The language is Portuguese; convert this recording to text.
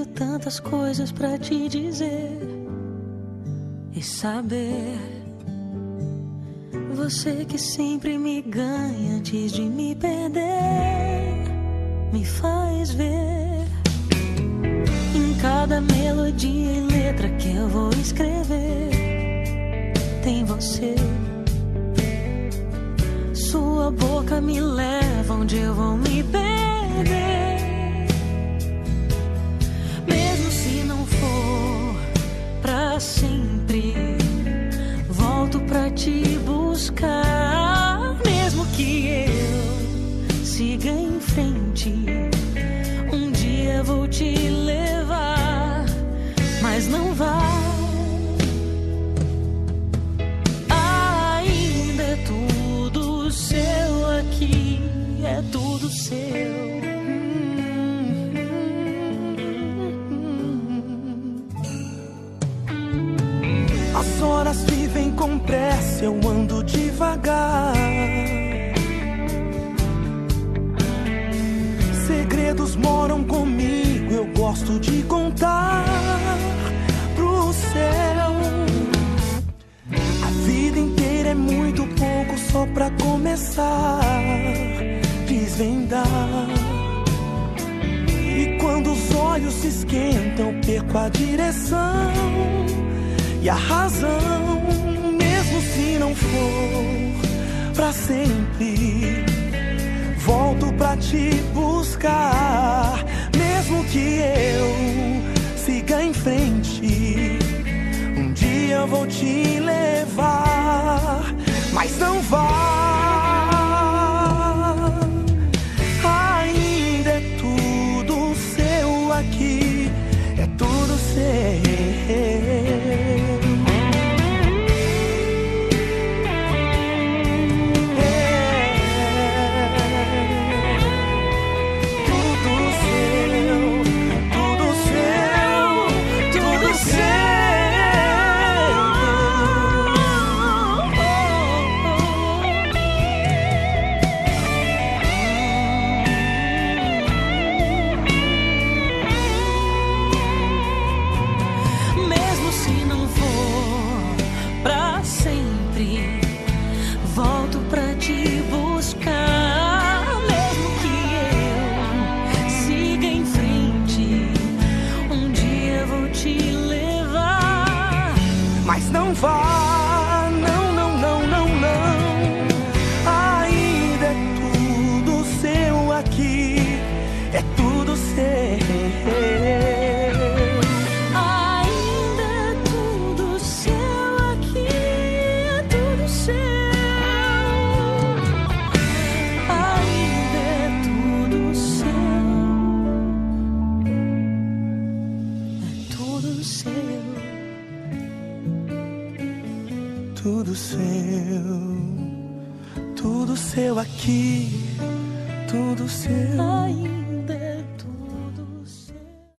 tantas coisas pra te dizer e saber. Você que sempre me ganha antes de me perder, me faz ver em cada melodia e letra que eu vou escrever. Tem você. Sua boca me leva onde eu vou me perder. Mesmo se não for pra sempre, volto pra te buscar. Mesmo que eu siga em frente, um dia vou te levar, mas não vai. Ainda é tudo seu aqui, é tudo seu. As horas vivem com pressa, eu ando devagar. Segredos moram comigo, eu gosto de contar pro céu. A vida inteira é muito pouco só pra começar, desvendar. E quando os olhos se esquentam, eu perco a direção e a razão. Mesmo se não for pra sempre, volto pra te buscar. Mesmo que eu siga em frente, um dia eu vou te levar, mas não vá. Ainda é tudo seu aqui, é tudo seu. Volto pra te buscar. Mesmo que eu siga em frente, um dia vou te levar, mas não vá, não, não, não, não, não. Ainda é tudo seu aqui, é tudo seu. Tudo seu aqui, tudo seu.